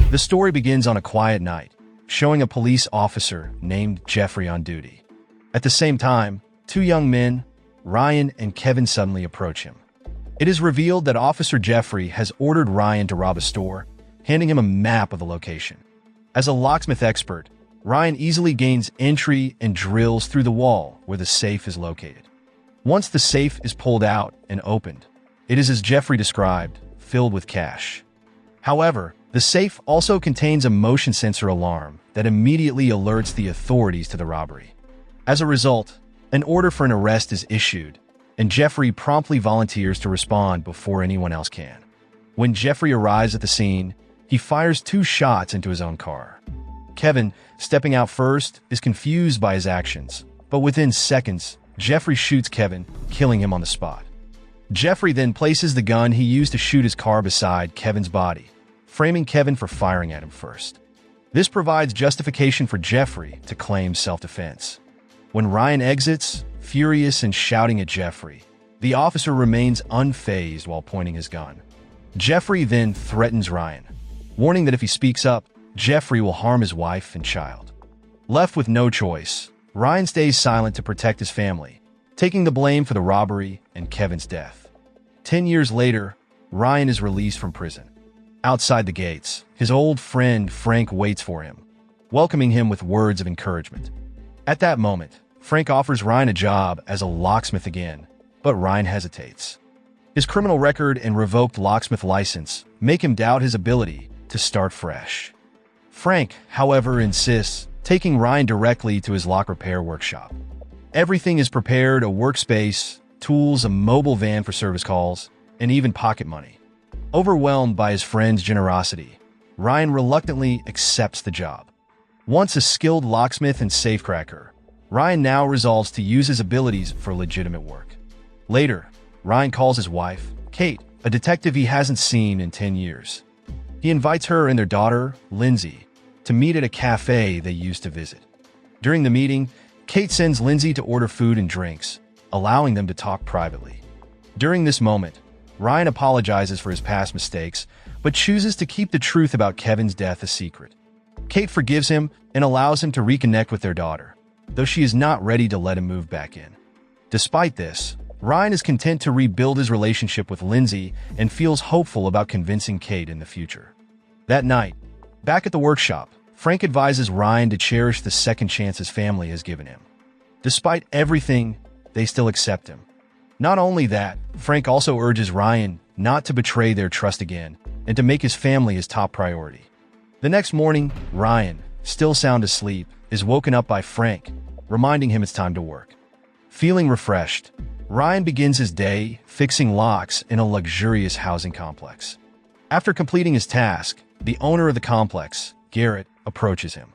The story begins on a quiet night, showing a police officer named Jeffrey on duty. At the same time, two young men, Ryan and Kevin, suddenly approach him. It is revealed that Officer Jeffrey has ordered Ryan to rob a store, handing him a map of the location. As a locksmith expert, Ryan easily gains entry and drills through the wall where the safe is located. Once the safe is pulled out and opened, it is as Jeffrey described, filled with cash. However, the safe also contains a motion sensor alarm that immediately alerts the authorities to the robbery. As a result, an order for an arrest is issued, and Jeffrey promptly volunteers to respond before anyone else can. When Jeffrey arrives at the scene, he fires 2 shots into his own car. Kevin, stepping out first, is confused by his actions, but within seconds, Jeffrey shoots Kevin, killing him on the spot. Jeffrey then places the gun he used to shoot his car beside Kevin's body, framing Kevin for firing at him first. This provides justification for Jeffrey to claim self-defense. When Ryan exits, furious and shouting at Jeffrey, the officer remains unfazed while pointing his gun. Jeffrey then threatens Ryan, warning that if he speaks up, Jeffrey will harm his wife and child. Left with no choice, Ryan stays silent to protect his family, taking the blame for the robbery and Kevin's death. 10 years later, Ryan is released from prison. Outside the gates, his old friend Frank waits for him, welcoming him with words of encouragement. At that moment, Frank offers Ryan a job as a locksmith again, but Ryan hesitates. His criminal record and revoked locksmith license make him doubt his ability to start fresh. Frank, however, insists, taking Ryan directly to his lock repair workshop. Everything is prepared: a workspace, tools, a mobile van for service calls, and even pocket money. Overwhelmed by his friend's generosity, Ryan reluctantly accepts the job. Once a skilled locksmith and safecracker, Ryan now resolves to use his abilities for legitimate work. Later, Ryan calls his wife, Kate, a detective he hasn't seen in 10 years. He invites her and their daughter, Lindsay, to meet at a cafe they used to visit. During the meeting, Kate sends Lindsay to order food and drinks, allowing them to talk privately. During this moment, Ryan apologizes for his past mistakes, but chooses to keep the truth about Kevin's death a secret. Kate forgives him and allows him to reconnect with their daughter, though she is not ready to let him move back in. Despite this, Ryan is content to rebuild his relationship with Lindsay and feels hopeful about convincing Kate in the future. That night, back at the workshop, Frank advises Ryan to cherish the second chance his family has given him. Despite everything, they still accept him. Not only that, Frank also urges Ryan not to betray their trust again and to make his family his top priority. The next morning, Ryan, still sound asleep, is woken up by Frank, reminding him it's time to work. Feeling refreshed, Ryan begins his day fixing locks in a luxurious housing complex. After completing his task, the owner of the complex, Garrett, approaches him.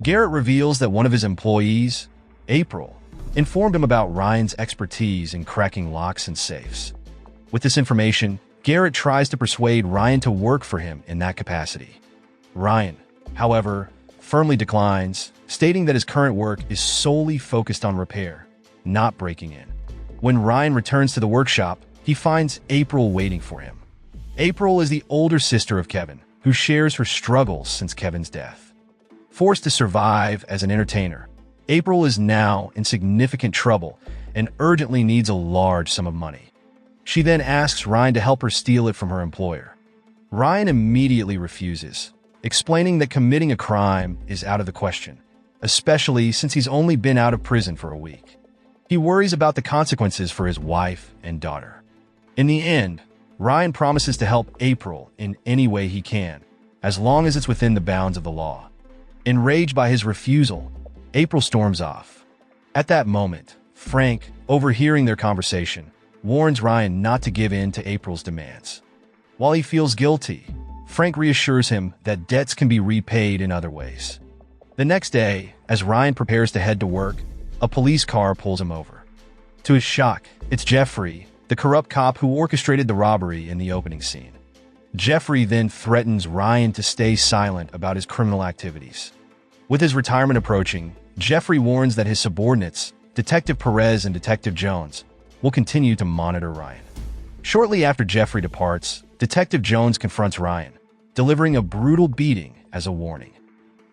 Garrett reveals that one of his employees, April, informed him about Ryan's expertise in cracking locks and safes. With this information, Garrett tries to persuade Ryan to work for him in that capacity. Ryan, however, firmly declines, stating that his current work is solely focused on repair, not breaking in. When Ryan returns to the workshop, he finds April waiting for him. April is the older sister of Kevin, who shares her struggles since Kevin's death. Forced to survive as an entertainer, April is now in significant trouble and urgently needs a large sum of money. She then asks Ryan to help her steal it from her employer. Ryan immediately refuses, explaining that committing a crime is out of the question, especially since he's only been out of prison for a week. He worries about the consequences for his wife and daughter. In the end, Ryan promises to help April in any way he can, as long as it's within the bounds of the law. Enraged by his refusal, April storms off. At that moment, Frank, overhearing their conversation, warns Ryan not to give in to April's demands. While he feels guilty, Frank reassures him that debts can be repaid in other ways. The next day, as Ryan prepares to head to work, a police car pulls him over. To his shock, it's Jeffrey, the corrupt cop who orchestrated the robbery in the opening scene. Jeffrey then threatens Ryan to stay silent about his criminal activities. With his retirement approaching, Jeffrey warns that his subordinates, Detective Perez and Detective Jones, will continue to monitor Ryan. Shortly after Jeffrey departs, Detective Jones confronts Ryan, delivering a brutal beating as a warning.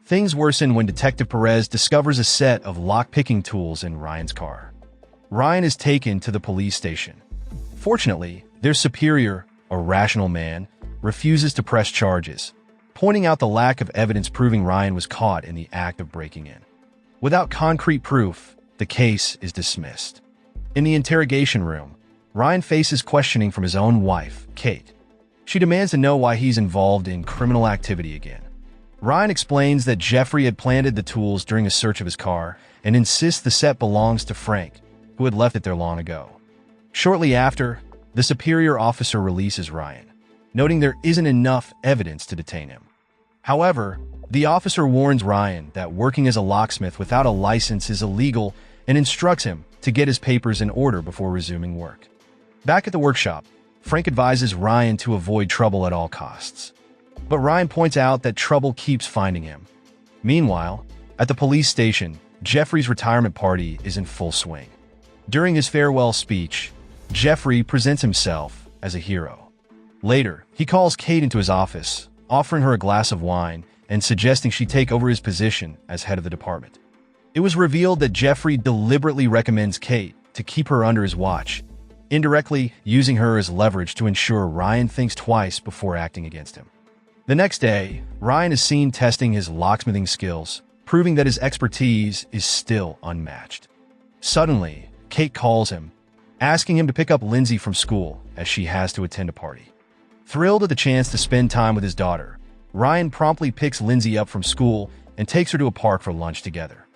Things worsen when Detective Perez discovers a set of lock-picking tools in Ryan's car. Ryan is taken to the police station. Fortunately, their superior, a rational man, refuses to press charges, pointing out the lack of evidence proving Ryan was caught in the act of breaking in. Without concrete proof, the case is dismissed. In the interrogation room, Ryan faces questioning from his own wife, Kate. She demands to know why he's involved in criminal activity again. Ryan explains that Jeffrey had planted the tools during a search of his car and insists the set belongs to Frank, who had left it there long ago. Shortly after, the superior officer releases Ryan, noting there isn't enough evidence to detain him. However, the officer warns Ryan that working as a locksmith without a license is illegal and instructs him to get his papers in order before resuming work. Back at the workshop, Frank advises Ryan to avoid trouble at all costs. But Ryan points out that trouble keeps finding him. Meanwhile, at the police station, Jeffrey's retirement party is in full swing. During his farewell speech, Jeffrey presents himself as a hero. Later, he calls Kate into his office, offering her a glass of wine and suggesting she take over his position as head of the department. It was revealed that Jeffrey deliberately recommends Kate to keep her under his watch, indirectly using her as leverage to ensure Ryan thinks twice before acting against him. The next day, Ryan is seen testing his locksmithing skills, proving that his expertise is still unmatched. Suddenly, Kate calls him, asking him to pick up Lindsay from school as she has to attend a party. Thrilled at the chance to spend time with his daughter, Ryan promptly picks Lindsay up from school and takes her to a park for lunch together.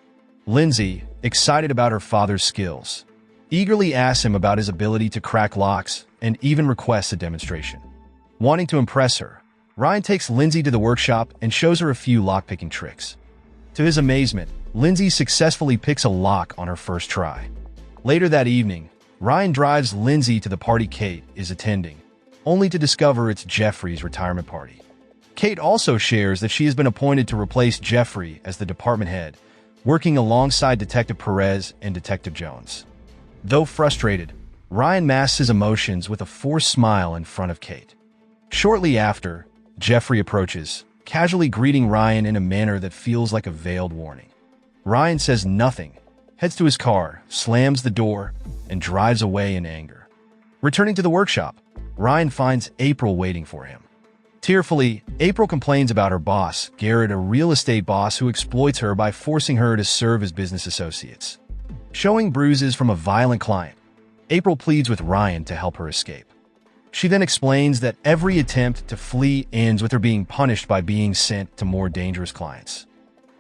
Lindsay, excited about her father's skills, eagerly asks him about his ability to crack locks and even requests a demonstration. Wanting to impress her, Ryan takes Lindsay to the workshop and shows her a few lock-picking tricks. To his amazement, Lindsay successfully picks a lock on her first try. Later that evening, Ryan drives Lindsay to the party Kate is attending, only to discover it's Jeffrey's retirement party. Kate also shares that she has been appointed to replace Jeffrey as the department head, working alongside Detective Perez and Detective Jones. Though frustrated, Ryan masks his emotions with a forced smile in front of Kate. Shortly after, Jeffrey approaches, casually greeting Ryan in a manner that feels like a veiled warning. Ryan says nothing, heads to his car, slams the door, and drives away in anger. Returning to the workshop, Ryan finds April waiting for him. Tearfully, April complains about her boss, Garrett, a real estate boss who exploits her by forcing her to serve as business associates. Showing bruises from a violent client, April pleads with Ryan to help her escape. She then explains that every attempt to flee ends with her being punished by being sent to more dangerous clients.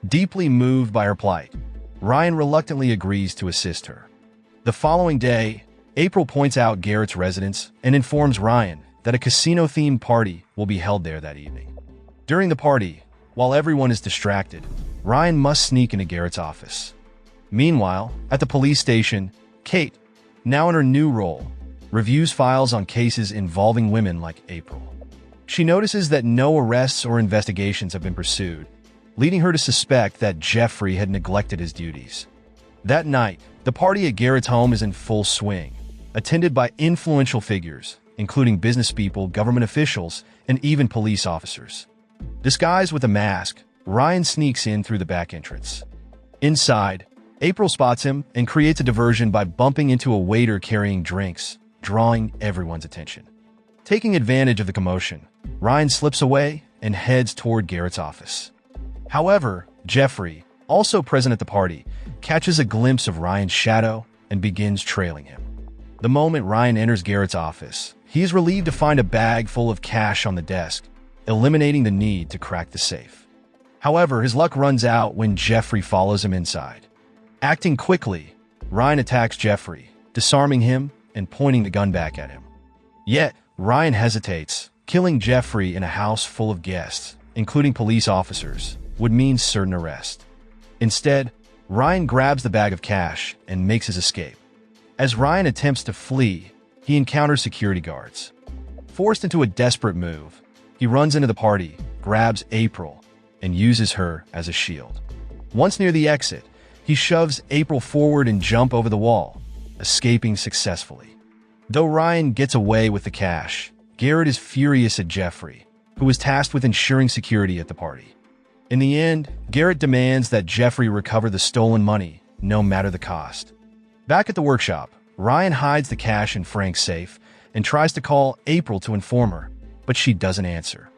Deeply moved by her plight, Ryan reluctantly agrees to assist her. The following day, April points out Garrett's residence and informs Ryan that a casino-themed party will be held there that evening. During the party, while everyone is distracted, Ryan must sneak into Garrett's office. Meanwhile, at the police station, Kate, now in her new role, reviews files on cases involving women like April. She notices that no arrests or investigations have been pursued, leading her to suspect that Jeffrey had neglected his duties. That night, the party at Garrett's home is in full swing, attended by influential figures, including businesspeople, government officials, and even police officers. Disguised with a mask, Ryan sneaks in through the back entrance. Inside, April spots him and creates a diversion by bumping into a waiter carrying drinks, drawing everyone's attention. Taking advantage of the commotion, Ryan slips away and heads toward Garrett's office. However, Jeffrey, also present at the party, catches a glimpse of Ryan's shadow and begins trailing him. The moment Ryan enters Garrett's office, he is relieved to find a bag full of cash on the desk, eliminating the need to crack the safe. However, his luck runs out when Jeffrey follows him inside. Acting quickly, Ryan attacks Jeffrey, disarming him and pointing the gun back at him. Yet, Ryan hesitates. Killing Jeffrey in a house full of guests, including police officers, would mean certain arrest. Instead, Ryan grabs the bag of cash and makes his escape. As Ryan attempts to flee, he encounters security guards. Forced into a desperate move, he runs into the party, grabs April, and uses her as a shield. Once near the exit, he shoves April forward and jumps over the wall, escaping successfully. Though Ryan gets away with the cash, Garrett is furious at Jeffrey, who was tasked with ensuring security at the party. In the end, Garrett demands that Jeffrey recover the stolen money, no matter the cost. Back at the workshop, Ryan hides the cash in Frank's safe and tries to call April to inform her, but she doesn't answer.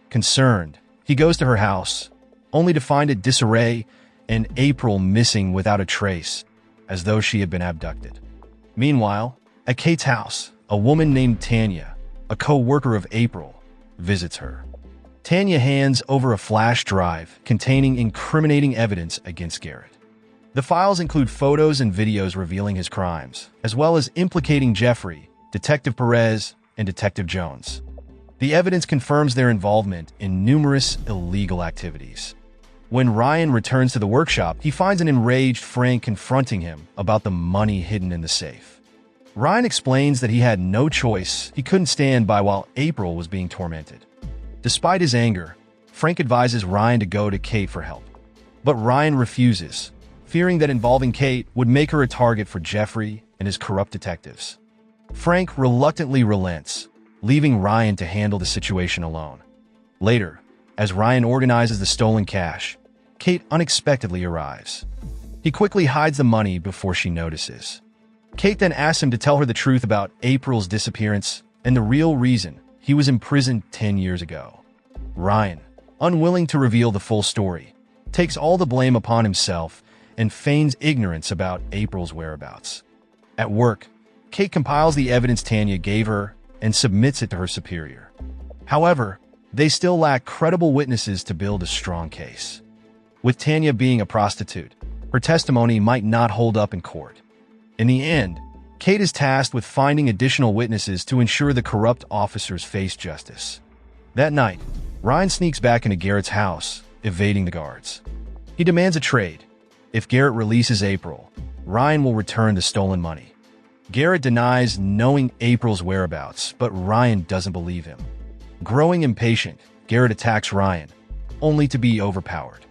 Concerned, he goes to her house, only to find it disarray and April missing without a trace, as though she had been abducted. Meanwhile, at Kate's house, a woman named Tanya, a co-worker of April, visits her. Tanya hands over a flash drive containing incriminating evidence against Garrett. The files include photos and videos revealing his crimes, as well as implicating Jeffrey, Detective Perez, and Detective Jones. The evidence confirms their involvement in numerous illegal activities. When Ryan returns to the workshop, he finds an enraged Frank confronting him about the money hidden in the safe. Ryan explains that he had no choice, he couldn't stand by while April was being tormented. Despite his anger, Frank advises Ryan to go to Kate for help. But Ryan refuses, fearing that involving Kate would make her a target for Jeffrey and his corrupt detectives. Frank reluctantly relents, leaving Ryan to handle the situation alone. Later, as Ryan organizes the stolen cash, Kate unexpectedly arrives. He quickly hides the money before she notices. Kate then asks him to tell her the truth about April's disappearance and the real reason he was imprisoned 10 years ago. Ryan, unwilling to reveal the full story, takes all the blame upon himself and feigns ignorance about April's whereabouts. At work, Kate compiles the evidence Tanya gave her and submits it to her superior. However, they still lack credible witnesses to build a strong case. With Tanya being a prostitute, her testimony might not hold up in court. In the end, Kate is tasked with finding additional witnesses to ensure the corrupt officers face justice. That night, Ryan sneaks back into Garrett's house, evading the guards. He demands a trade. If Garrett releases April, Ryan will return the stolen money. Garrett denies knowing April's whereabouts, but Ryan doesn't believe him. Growing impatient, Garrett attacks Ryan, only to be overpowered.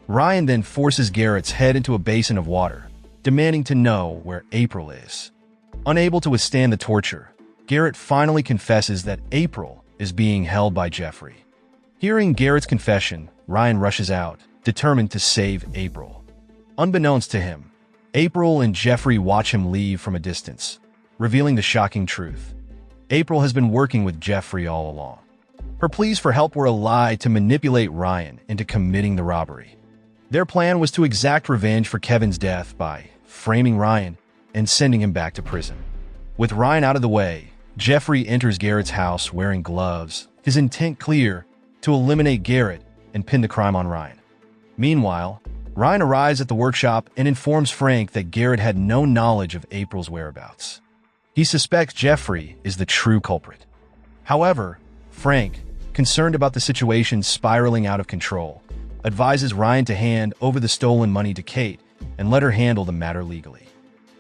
Ryan then forces Garrett's head into a basin of water, demanding to know where April is. Unable to withstand the torture, Garrett finally confesses that April is being held by Jeffrey. Hearing Garrett's confession, Ryan rushes out, determined to save April. Unbeknownst to him, April and Jeffrey watch him leave from a distance, revealing the shocking truth. April has been working with Jeffrey all along. Her pleas for help were a lie to manipulate Ryan into committing the robbery. Their plan was to exact revenge for Kevin's death by framing Ryan and sending him back to prison. With Ryan out of the way, Jeffrey enters Garrett's house wearing gloves, his intent clear to eliminate Garrett and pin the crime on Ryan. Meanwhile, Ryan arrives at the workshop and informs Frank that Garrett had no knowledge of April's whereabouts. He suspects Jeffrey is the true culprit. However, Frank, concerned about the situation spiraling out of control, advises Ryan to hand over the stolen money to Kate and let her handle the matter legally.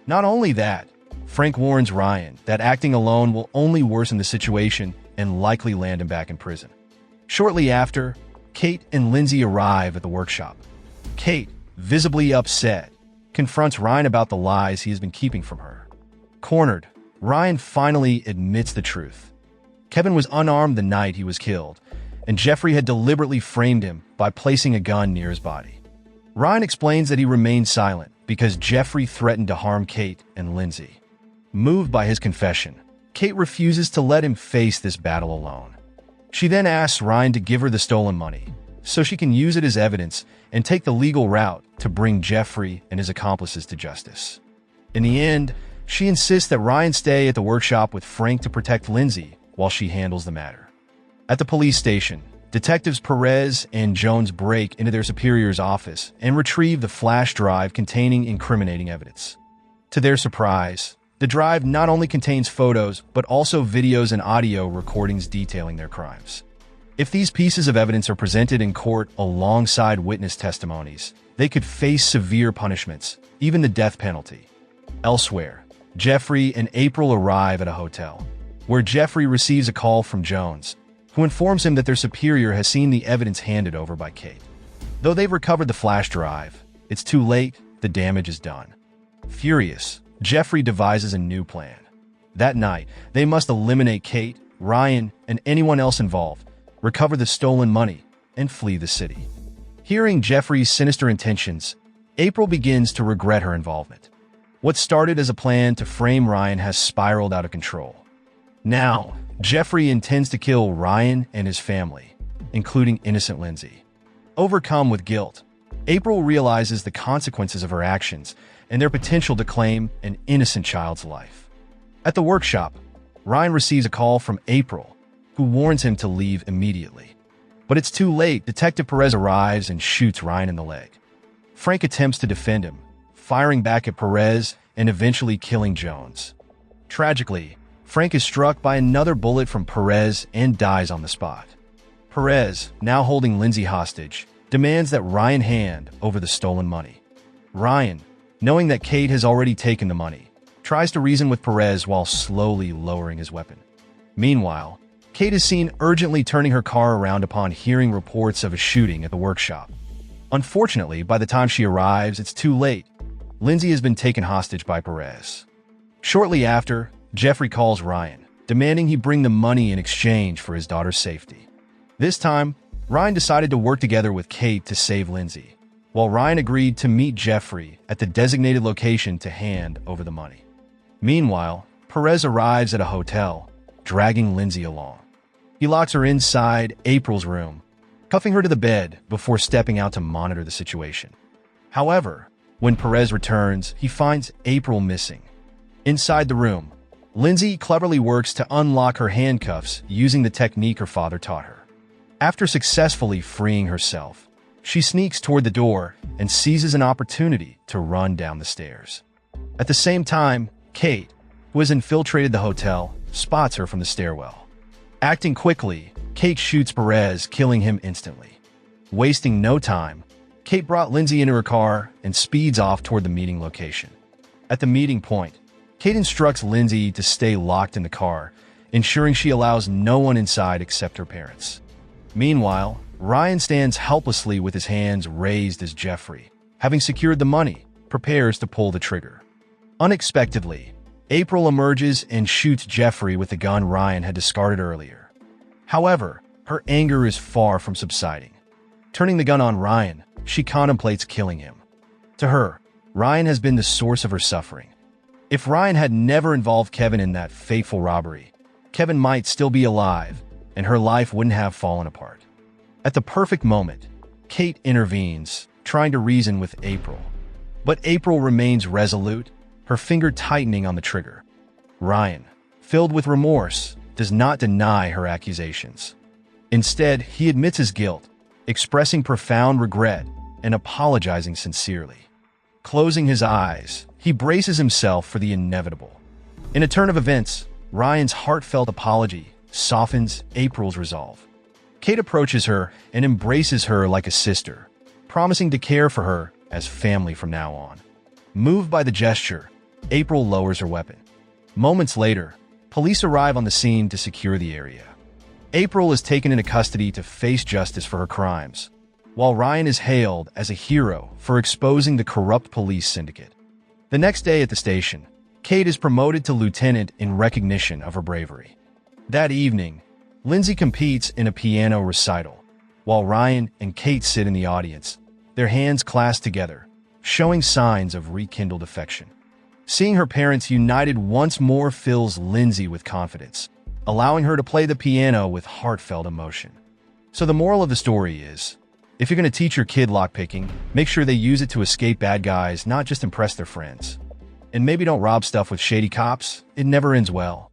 Not only that, Frank warns Ryan that acting alone will only worsen the situation and likely land him back in prison. Shortly after, Kate and Lindsay arrive at the workshop. Kate, visibly upset, confronts Ryan about the lies he has been keeping from her. Cornered, Ryan finally admits the truth. Kevin was unarmed the night he was killed, and Jeffrey had deliberately framed him by placing a gun near his body. Ryan explains that he remained silent because Jeffrey threatened to harm Kate and Lindsay. Moved by his confession, Kate refuses to let him face this battle alone. She then asks Ryan to give her the stolen money, so she can use it as evidence and take the legal route to bring Jeffrey and his accomplices to justice. In the end, she insists that Ryan stay at the workshop with Frank to protect Lindsay while she handles the matter. At the police station, Detectives Perez and Jones break into their superior's office and retrieve the flash drive containing incriminating evidence. To their surprise, the drive not only contains photos, but also videos and audio recordings detailing their crimes. If these pieces of evidence are presented in court alongside witness testimonies, they could face severe punishments, even the death penalty. Elsewhere, Jeffrey and April arrive at a hotel, where Jeffrey receives a call from Jones, who informs him that their superior has seen the evidence handed over by Kate. Though they've recovered the flash drive, it's too late, the damage is done. Furious, Jeffrey devises a new plan. That night, they must eliminate Kate, Ryan, and anyone else involved, recover the stolen money, and flee the city. Hearing Jeffrey's sinister intentions, April begins to regret her involvement. What started as a plan to frame Ryan has spiraled out of control. Now, Jeffrey intends to kill Ryan and his family, including innocent Lindsay. Overcome with guilt, April realizes the consequences of her actions and their potential to claim an innocent child's life. At the workshop, Ryan receives a call from April, who warns him to leave immediately. But it's too late. Detective Perez arrives and shoots Ryan in the leg. Frank attempts to defend him, firing back at Perez and eventually killing Jones. Tragically, Frank is struck by another bullet from Perez and dies on the spot. Perez, now holding Lindsay hostage, demands that Ryan hand over the stolen money. Ryan, knowing that Kate has already taken the money, tries to reason with Perez while slowly lowering his weapon. Meanwhile, Kate is seen urgently turning her car around upon hearing reports of a shooting at the workshop. Unfortunately, by the time she arrives, it's too late. Lindsay has been taken hostage by Perez. Shortly after, Jeffrey calls Ryan, demanding he bring the money in exchange for his daughter's safety. This time, Ryan decided to work together with Kate to save Lindsay, while Ryan agreed to meet Jeffrey at the designated location to hand over the money. Meanwhile, Perez arrives at a hotel, dragging Lindsay along. He locks her inside April's room, cuffing her to the bed before stepping out to monitor the situation. However, when Perez returns, he finds April missing. Inside the room, Lindsay cleverly works to unlock her handcuffs using the technique her father taught her. After successfully freeing herself, she sneaks toward the door and seizes an opportunity to run down the stairs. At the same time, Kate, who has infiltrated the hotel, spots her from the stairwell. Acting quickly, Kate shoots Perez, killing him instantly. Wasting no time, Kate brought Lindsay into her car and speeds off toward the meeting location. At the meeting point, Kate instructs Lindsay to stay locked in the car, ensuring she allows no one inside except her parents. Meanwhile, Ryan stands helplessly with his hands raised as Jeffrey, having secured the money, prepares to pull the trigger. Unexpectedly, April emerges and shoots Jeffrey with the gun Ryan had discarded earlier. However, her anger is far from subsiding. Turning the gun on Ryan, she contemplates killing him. To her, Ryan has been the source of her suffering. If Ryan had never involved Kevin in that fateful robbery, Kevin might still be alive, and her life wouldn't have fallen apart. At the perfect moment, Kate intervenes, trying to reason with April. But April remains resolute, her finger tightening on the trigger. Ryan, filled with remorse, does not deny her accusations. Instead, he admits his guilt, expressing profound regret and apologizing sincerely. Closing his eyes, he braces himself for the inevitable. In a turn of events, Ryan's heartfelt apology softens April's resolve. Kate approaches her and embraces her like a sister, promising to care for her as family from now on. Moved by the gesture, April lowers her weapon. Moments later, police arrive on the scene to secure the area. April is taken into custody to face justice for her crimes, while Ryan is hailed as a hero for exposing the corrupt police syndicate. The next day at the station, Kate is promoted to lieutenant in recognition of her bravery. That evening, Lindsay competes in a piano recital, while Ryan and Kate sit in the audience, their hands clasped together, showing signs of rekindled affection. Seeing her parents united once more fills Lindsay with confidence, allowing her to play the piano with heartfelt emotion. So the moral of the story is, if you're going to teach your kid lockpicking, make sure they use it to escape bad guys, not just impress their friends. And maybe don't rob stuff with shady cops. It never ends well.